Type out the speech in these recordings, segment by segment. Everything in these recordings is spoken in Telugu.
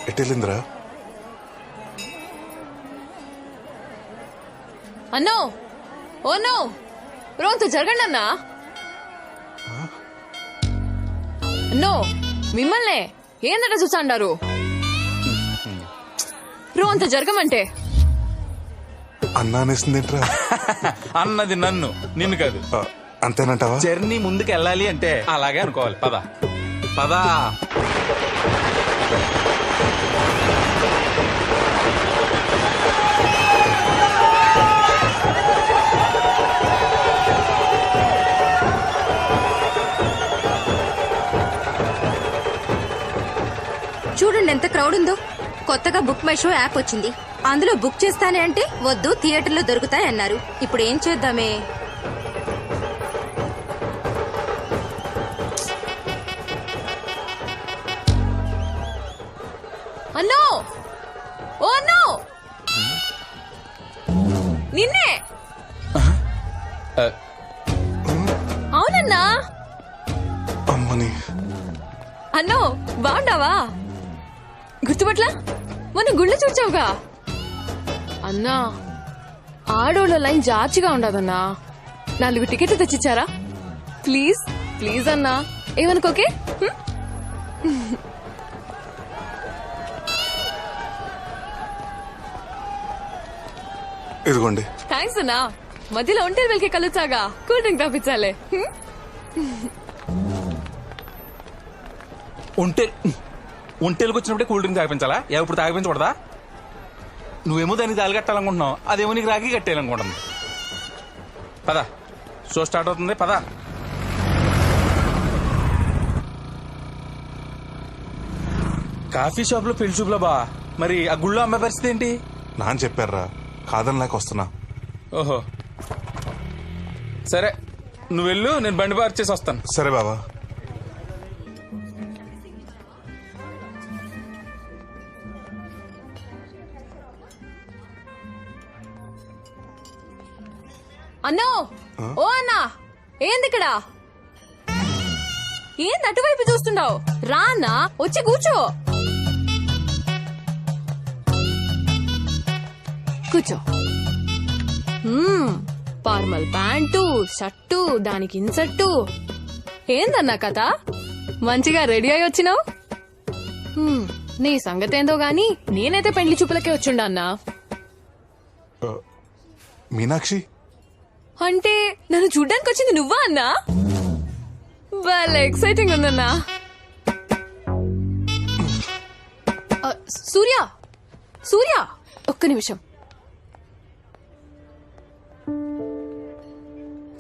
ఎట్టెళ్ళిందిరా? అన్నో ఓ నో రోంత జరగండి అన్నా. అన్నో మిమ్మల్నే ఏందట చూసాండారు? రోంత జరగమంటే అన్నా అనేసిందేంట్రా? అన్నది నన్ను, నిన్ను కాదు. అంతేనంటావా? జర్నీ ముందుకు వెళ్ళాలి అంటే అలాగే అనుకోవాలి. పద పదా. చూడండి ఎంత క్రౌడ్ ఉందో. కొత్తగా బుక్ మై షో యాప్ వచ్చింది. అందులో బుక్ చేస్తానే అంటే వద్దు, థియేటర్లో దొరుకుతాయి అన్నారు. ఇప్పుడు ఏం చేద్దామే? అన్నో ఓ అన్నో నిన్నే. అవునన్నా. అమ్మని అన్నో బాగుండావా? గుర్తుపట్లా? మొన్న గుళ్ళు చూచావుగా అన్నా. ఆడోళ్ళ లైన్ జార్చిగా ఉండదన్నా. 4 టికెట్లు తెచ్చిచ్చారా? ప్లీజ్ ప్లీజ్ అన్నా, ఏమనుకోకే. ఇదిగోండి. థ్యాంక్స్ అన్నా. మధ్యలో ఒంటరి వెళ్కి కలుచాగా కూల్ డ్రింక్ తాపించాలే. ఒంటేలకు వచ్చినప్పుడే కూల్ డ్రింక్ తాగిపించాలా? ఇప్పుడు తాగిపించకూడదా? నువ్వేమో దానికి తాలి కట్టాలనుకుంటున్నావు, అదేమో నీకు రాగి కట్టేయాలనుకుంటుంది. పద, షో స్టార్ట్ అవుతుంది. పద. కాఫీ షాప్ లో పెళ్లి చూపులో బా, మరి ఆ గుళ్ళో అమ్మాయి పరిస్థితి ఏంటి? నాన్న చెప్పారా, కాదని లేక వస్తున్నా. ఓహో సరే, నువ్వు వెళ్ళు, నేను బండి పార్క్ చేసి వస్తాను. సరే బాబా. అన్నో ఓ అన్నా, ఏందిక్కడ? ఏంది అటువైపు చూస్తున్నావు? రా అన్నా, వచ్చి కూర్చో. కూర్చో. ఫార్మల్ ప్యాంటు, షర్టు, దానికి ఇన్సర్టు. ఏందన్నా కథ? మంచిగా రెడీ అయి వచ్చినావు. నీ సంగతేందో గాని నేనైతే పెళ్లి చూపులకే వచ్చిండా అన్నా. మీనాక్షి అంటే నన్ను చూడ్డానికి వచ్చింది నువ్వా అన్నా? భలే ఎక్సైటింగ్ ఉందన్నా. సూర్య సూర్య ఒక్క నిమిషం.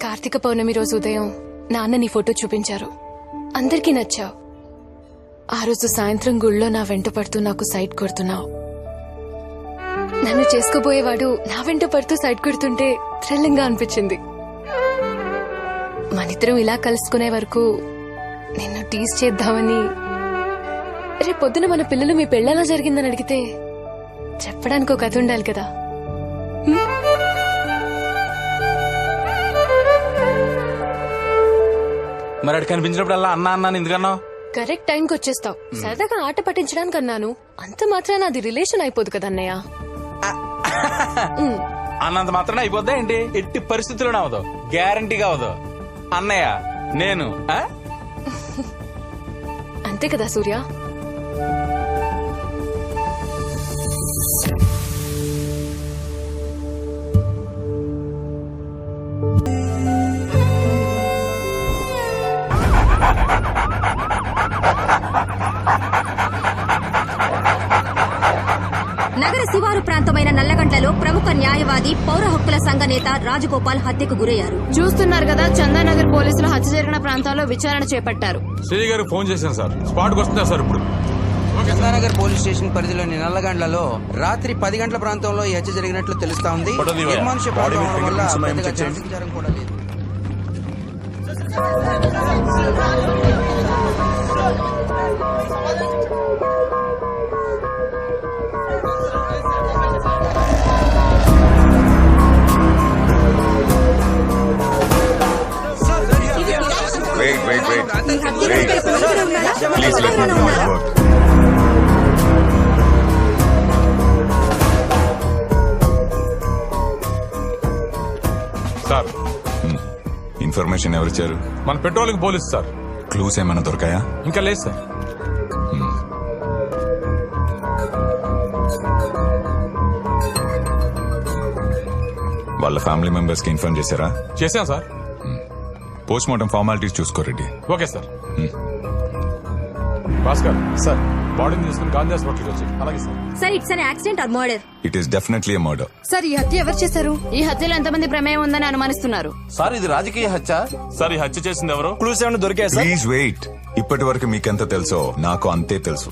కార్తీక పౌర్ణమి రోజు ఉదయం నాన్న నీ ఫోటో చూపించారు. అందరికీ నచ్చావు. ఆ రోజు సాయంత్రం గుళ్ళో నా వెంట పడుతూ నాకు సైట్ కొడుతున్నావు. నన్ను చేసుకోబోయేవాడు నా వెంట పడుతూ సైట్ కొడుతుంటే థ్రిల్లింగ్ గా అనిపించింది. మనిద్దరం ఇలా కలుసుకునే వరకు నిన్ను టీజ్ చేద్దామని. రేపు పొద్దున మన పిల్లలు మీ పెళ్ళెలా జరిగిందని అడిగితే చెప్పడానికి ఒక కథ ఉండాలి కదా. మరి అటు కనిపించినప్పుడల్లా అన్నా అన్నాను ఎందుకన్నావు? కరెక్ట్ టైంకి వచ్చేస్తావు. సరదాగా ఆట పట్టించడానికి అన్నాను. అంత మాత్రాన అది రిలేషన్ అయిపోదు కదా అన్నయ్య. అన్నంత మాత్రాన అయిపోద్దా ఏంటి? ఎట్టి పరిస్థితుల్లోనే అవదు, గ్యారంటీగా అవదు. అన్నయ్య నేను అంతే కదా సూర్య. నగర శివారు ప్రాంతమైన నల్లగండ్లలో ప్రముఖ న్యాయవాది, పౌర హక్కుల సంఘ నేత రాజగోపాల్ హత్యకు గురయ్యారు. చూస్తున్నారు కదా, చందానగర్ పోలీసులు హత్య జరిగిన ప్రాంతాల్లో విచారణ చేపట్టారు. శ్రీ గారికి ఫోన్ చేశాను సార్, స్పాట్కి వస్తున్నారు సార్. ఇప్పుడు చందానగర్ పోలీస్ స్టేషన్ పరిధిలోని నల్లగండ్లలో రాత్రి 10 గంటల ప్రాంతంలో ఈ హత్య జరిగినట్లు తెలుస్తా ఉంది. నిర్మానుష్య ప్రాంతం అవడం వల్ల పెద్దగా జనసంచారం కూడా లేదు. Wait. Please let me do my work. Information ఎవరిచ్చారు? మన పెట్రోలింగ్ పోలీస్ సార్. క్లూస్ ఏమైనా దొరికాయా? ఇంకా లేదు సార్. వాళ్ళ ఫ్యామిలీ మెంబర్స్ కి ఇన్ఫార్మ్ చేశారా? చేశాం సార్. పోస్ట్ మార్టం ఫార్మాలిటీస్ చూసుకో Reddy. Okay sir. Bhaskar sir, బాడీని తీసుకుని గాంధీ హాస్పిటల్కి వచ్చి. అలాగే sir. Sir it's an accident or murder? It is definitely a murder. Sir ఈ హత్య ఎవరు చేశారు? ఈ హత్యలో ఎంతమంది ప్రమేయం ఉందని అనుమానిస్తున్నారు? సార్ ఇది రాజకీయ హత్య. సార్ ఈ హత్య చేసింది ఎవరు? క్లూస్ ఏమైనా దొరికాయి సార్? Please wait. ఇప్పటి వరకు మీకెంత తెలుసో నాకు అంతే తెలుసు.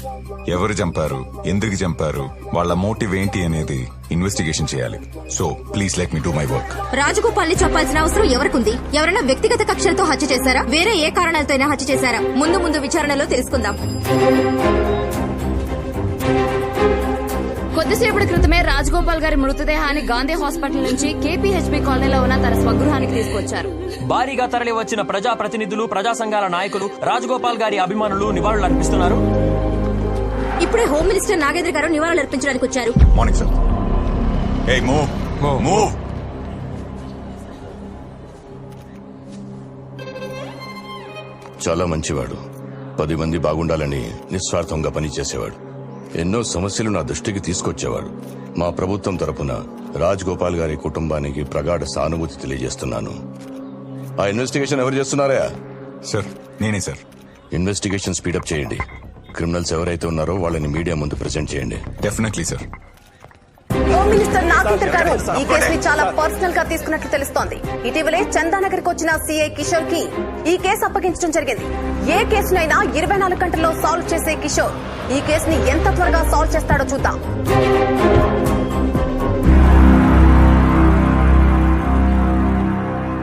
ఎవరు చంపారు, ఎందుకు చంపారు, వాళ్ళ మోటివ్ ఏంటి అనేది ఇన్వెస్టిగేషన్ చేయాలి. So please let me do my work. Rajagopal ని చెప్పాల్సిన అవసరం ఎవరికుంది? ఎవరైనా వ్యక్తిగత కక్షలతో హత్య చేశారా? వేరే ఏ కారణాలతో హత్య చేశారా? ముందు విచారణలో తెలుసుకుందాం. కొద్దిసేపటి క్రితమే రాజగోపాల్ గారి మృతదేహాన్ని గాంధీ హాస్పిటల్ నుంచి కేపీహెచ్బీ కాలనీలో ఉన్న తన స్వగృహానికి తీసుకొచ్చారు. భారీగా తరలి వచ్చిన ప్రజా ప్రతినిధులు, ప్రజా సంఘాల నాయకులు, రాజగోపాల్ గారి అభిమానులు నివాళులు అర్పిస్తున్నారు. ఇప్పుడే హోమ్ మినిస్టర్ నాగేంద్ర గారు నివాళులు అర్పించడానికి వచ్చారు. Morning sir. ఏయ్ మూవ్ మూవ్. చాలా మంచివాడు. 10 మంది బాగుండాలని నిస్వార్థంగా పనిచేసేవాడు. ఎన్నో సమస్యలు నా దృష్టికి తీసుకొచ్చేవాడు. మా ప్రభుత్వం తరపున రాజగోపాల్ గారి కుటుంబానికి ప్రగాఢ సానుభూతి తెలియజేస్తున్నాను. ఆ ఇన్వెస్టిగేషన్ ఎవరు చేస్తున్నారా? సార్ నేనే సార్. ఇన్వెస్టిగేషన్ స్పీడప్ చేయండి. క్రిమినల్స్ ఎవరైతే ఉన్నారో వాళ్ళని మీడియా ముందు ప్రెజెంట్ చేయండి. Definitely sir. Home minister Nagendra గారు ఈ కేసుని చాలా పర్సనల్ గా తీసుకున్నట్లు తెలుస్తోంది. ఇటీవలే చందానగర్ కు వచ్చిన సీఐ కిషోర్ కి ఈ కేసు అప్పగించడం జరిగింది. ఏ కేసునైనా 24 గంటల్లో సాల్వ్ చేసే కిషోర్ ఈ కేసుని ఎంత త్వరగా సాల్వ్ చేస్తాడో చూద్దాం.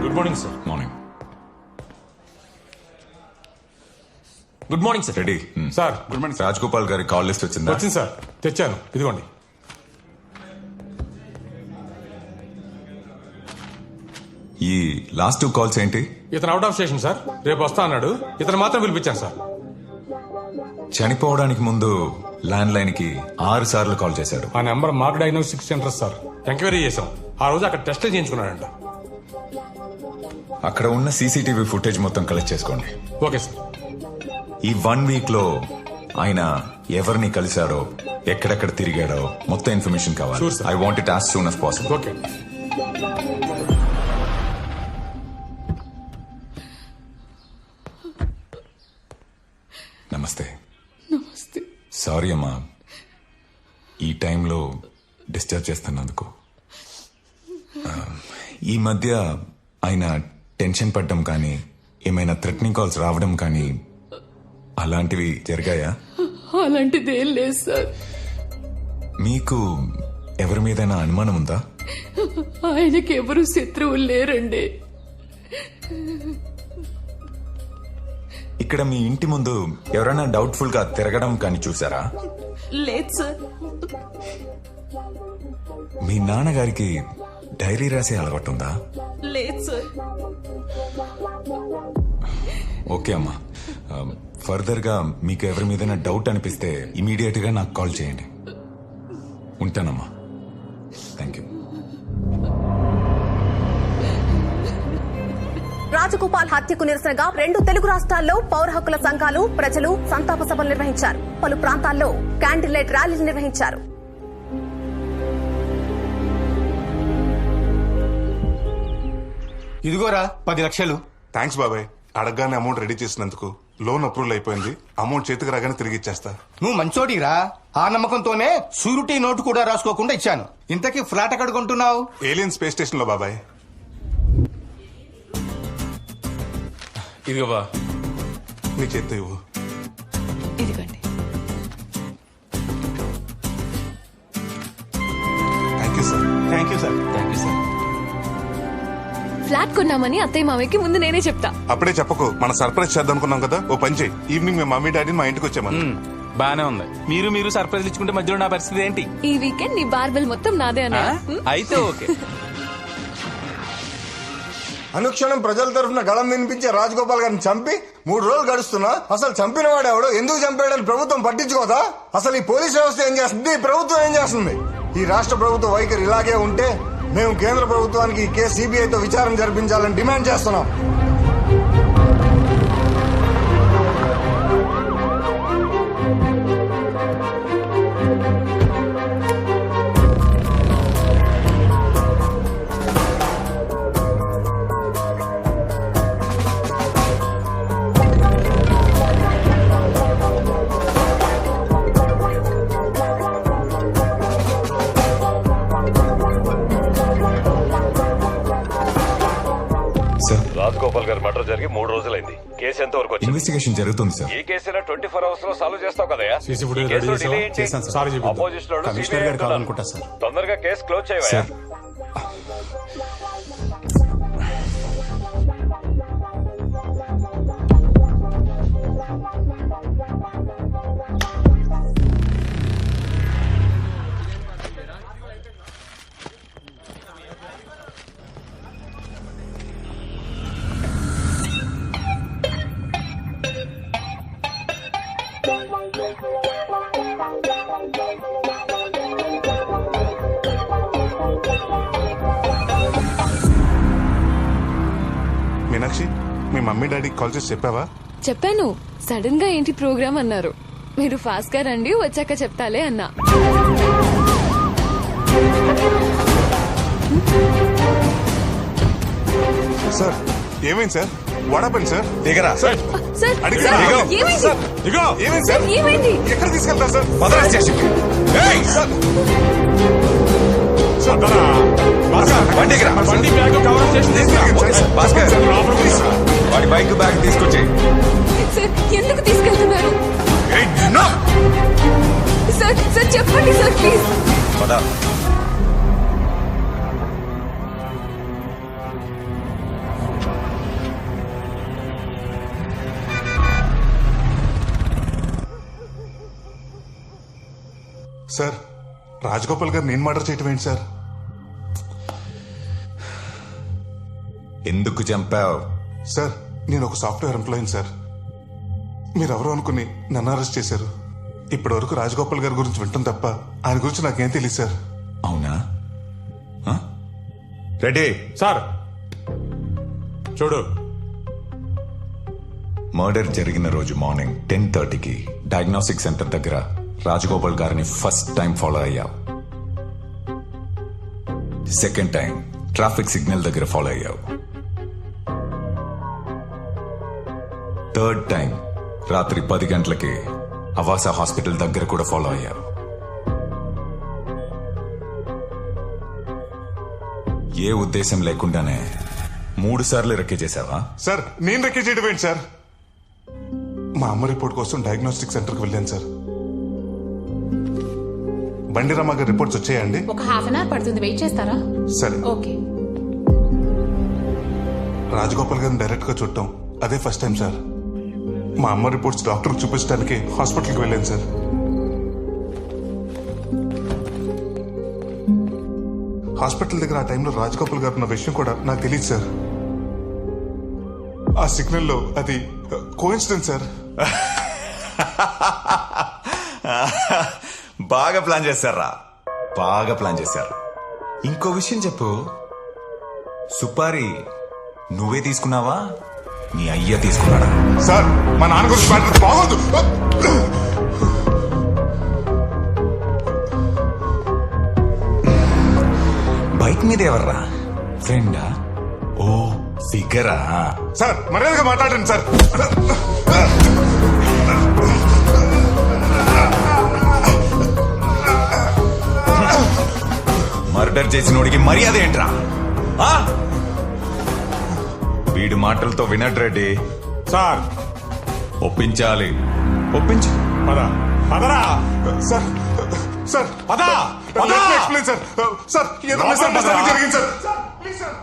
Good morning sir. Morning. Good morning sir. Ready sir. Good morning. Rajagopal గారి కాల్ లిస్ట్ వచ్చిందా? వచ్చింది సార్, తెచ్చాను. ఇదిగోండి. ఈ లాస్ట్ 2 కాల్స్ ఏంటి? ఇతను అవుట్ ఆఫ్ స్టేషన్ సార్, రేపు వస్తా అన్నాడు. ఇతను మాత్రం పిలిపించాను సార్. చనిపోవడానికి ముందు ల్యాండ్ లైన్ కి 6 సార్లు కాల్ చేశాడు. ఆ number mark diagnostic centre sir. Enquiry చేశాం. ఆ రోజు అక్కడ టెస్ట్ చేయించుకున్నాడంట. అక్కడ ఉన్న సీసీటీవీ ఫుటేజ్ మొత్తం కలెక్ట్ చేసుకోండి. Okay sir. ఈ 1 వీక్ లో ఆయన ఎవరిని కలిశారో, ఎక్కడెక్కడ తిరిగాడో మొత్తం ఇన్ఫర్మేషన్ కావాలి. Sure, sir. I want it as soon as possible. Okay. నమస్తే. సారీ అమ్మా, ఈ టైంలో డిస్టర్బ్ చేస్తున్నందుకు. ఈ మధ్య ఆయన టెన్షన్ పడ్డం కానీ, ఏమైనా థ్రెటనింగ్ కాల్స్ రావడం కానీ అలాంటివి జరిగాయా? అలాంటిది ఏం లేదు సార్. మీకు ఎవరి మీదైనా అనుమానం ఉందా? ఆయనకి ఎవరు శత్రువులు లేరండి. ఇక్కడ మీ ఇంటి ముందు ఎవరైనా డౌట్ఫుల్ గా తిరగడం కానీ చూసారా? లేదు సార్. మీ నాన్నగారికి డైరీ రాసే అలవాటు ఉందా? లేదు సార్. ఓకే అమ్మా, ఫర్దర్ గా మీకు ఎవరి మీదైనా డౌట్ అనిపిస్తే ఇమీడియట్ గా నాకు కాల్ చేయండి. ఉంటానమ్మా. Thank you. రాజగోపాల్ హత్యకు నిరసనగా 2 తెలుగు రాష్ట్రాల్లో పౌర హక్కుల సంఘాలు, ప్రజలు సంతాప సభలు నిర్వహించారు. పలు ప్రాంతాల్లో క్యాండిల్ లైట్ ర్యాలీలు నిర్వహించారు. ఇదిగోరా 10 లక్షలు. థ్యాంక్స్ బాబాయ్. అడగగానే అమౌంట్ రెడీ చేసినందుకు. లోన్ అప్రూవల్ అయిపోయింది. అమౌంట్ చేతికి రాగానే తిరిగి ఇచ్చేస్తా. నువ్వు మంచోడిరా. ఆ నమ్మకంతోనే షూరిటీ నోటు కూడా రాసుకోకుండా ఇచ్చాను. ఇంతకీ ఫ్లాట్ ఎక్కడ కొంటున్నావు? ఏలియన్ స్పేస్ స్టేషన్ లో బాబాయ్. ఇదిగో బా, నీ చేత్తో ఇవ్వు. ఇదిగోండి. Thank you sir. Thank you sir. Thank you sir. Flat కొన్నామని అత్తయ్య మామయ్యకి ముందు నేనే చెప్తా. అప్పుడే చెప్పకు. మన సర్ప్రైజ్ చేద్దాం అనుకున్నాం కదా. ఓ పని చేయి, ఈవినింగ్ మీ మమ్మీ డాడీని మా ఇంటికి వచ్చామని. బానే ఉంది. మీరు సర్ప్రైజ్ ఇచ్చుకుంటే మధ్యలో నా పరిస్థితి ఏంటి? ఈ వీకెండ్ నీ బార్బెల్ మొత్తం నాదే అన్నా. అయితే ఓకే. అనుక్షణం ప్రజల తరఫున గళం వినిపించే రాజగోపాల్ గారిని చంపి 3 రోజులు గడుస్తున్నా అసలు చంపిన వాడు ఎవడో, ఎందుకు చంపాడని ప్రభుత్వం పట్టించుకోదా? అసలు ఈ పోలీస్ వ్యవస్థ ఏం చేస్తుంది? ఈ ప్రభుత్వం ఏం చేస్తుంది? ఈ రాష్ట్ర ప్రభుత్వ వైఖరి ఇలాగే ఉంటే మేము కేంద్ర ప్రభుత్వానికి ఈ కేసు సిబిఐతో విచారణ జరిపించాలని డిమాండ్ చేస్తున్నాం. రాజగోపాల్ గారి మర్డర్ జరిగి 3 రోజులైంది. కేసు ఎంత వరకు వచ్చింది? ఇన్వెస్టిగేషన్ జరుగుతుంది సార్. ఈ కేసులో 24 అవర్స్ లో సాల్వ్ చేస్తావు కదయా? సీసీ ఫుటేజ్ రెడీ చేసాం. సారీ చెప్పి అపోజిషన్ వాళ్ళు కమిషనర్ గారు కావాలనుకుంటా సార్. తొందరగా కేసు క్లోజ్ చేయవా? మీనాక్షి, మీ మమ్మీ డాడీకి కాల్ చేసి చెప్పావా? చెప్పాను. సడన్ గా ఏంటి ప్రోగ్రామ్ అన్నారు. మీరు ఫాస్ట్ గా రండి, వచ్చాక చెప్తాలే అన్నా. సార్ ఏమైంది సార్? What happened sir? దిగరా సార్ అడిగి సార్, దిగో. ఏమైంది? సార్, దిగో. ఏమైంది సార్? ఏమైంది? ఎక్కడ తీసుకెళ్తారు సార్? పదరా స్టేషన్కి. ఏయ్! సార్, బండి ఎక్కరా? బండి బ్యాగ్ కవర్ స్టేషన్ తీసుకెళ్ళండి సార్. భాస్కర్, ప్లీజ్. వాడి బైక్ బ్యాగ్ తీసుకొచ్చి. సార్ ఎందుకు తీసుకెళ్తున్నారు? సార్ సార్ చెప్పండి సార్ ప్లీజ్. పదా. సార్, రాజగోపాల్ గారు నేను మర్డర్ చేయటం ఏంటి సార్? ఎందుకు చంపావు? సార్, నేను ఒక సాఫ్ట్వేర్ ఎంప్లాయీని సార్. మీరెవరో అనుకుని నన్ను అరెస్ట్ చేశారు. ఇప్పటి వరకు రాజగోపాల్ గారి గురించి వింటాం తప్ప ఆయన గురించి నాకేం తెలియదు సార్. అవునా? రెడీ సార్ చూడు. మర్డర్ జరిగిన రోజు మార్నింగ్ 10:30కి డయాగ్నోస్టిక్ సెంటర్ దగ్గర రాజగోపాల్ గారిని ఫస్ట్ టైం ఫాలో అయ్యావు. సెకండ్ టైం ట్రాఫిక్ సిగ్నల్ దగ్గర ఫాలో అయ్యావు. థర్డ్ టైం రాత్రి 10 గంటలకి అవాసా హాస్పిటల్ దగ్గర కూడా ఫాలో అయ్యావు. ఏ ఉద్దేశం లేకుండానే 3 సార్లు రెక్కి చేశావా? సార్, నేను రెక్కి చేయడం ఏంటి సార్? మా అమ్మ రిపోర్ట్ కోసం డయాగ్నోస్టిక్ సెంటర్కి వెళ్ళాను సార్. బండిరామ గారి రిపోర్ట్స్ వచ్చాయండి? ఒక హాఫ్ అన్ అవర్ పడుతుంది, వెయిట్ చేస్తారా? సరే. ఓకే. రాజగోపాల్ గారిని డైరెక్ట్ గా చూడటం అదే ఫస్ట్ టైం సార్. మా అమ్మ రిపోర్ట్స్ డాక్టర్ చూపించడానికి హాస్పిటల్కి వెళ్ళాను సార్. హాస్పిటల్ దగ్గర ఆ టైంలో రాజగోపాల్ గారు ఉన్న విషయం కూడా నాకు తెలియదు సార్. ఆ సిగ్నల్ లో అది కోఇన్సిడెన్స్ సార్. బాగా ప్లాన్ చేశారా? బాగా ప్లాన్ చేశారు. ఇంకో విషయం చెప్పు, సుపారి నువ్వే తీసుకున్నావా, నీ అయ్య తీసుకున్నాడా? సార్, మా నాన్న గురించి మాట్లాడితే బాగోదు. బైక్ మీద ఎవర్రా? ఫ్రెండా? ఓ ఫిగరా? సార్, మర్యాదగా మాట్లాడండి సార్. మర్డర్ చేసినోడికి మర్యాద ఏంట్రా? వీడి మాటలతో వినట్ రెడ్డి. సార్ ఒప్పించాలి. ఒప్పించు. పదా పదరా. సార్ సార్ పదా. Explain sir. సార్ ఏదో మిస్అండర్స్టాండింగ్ జరిగింది సార్. Please sir.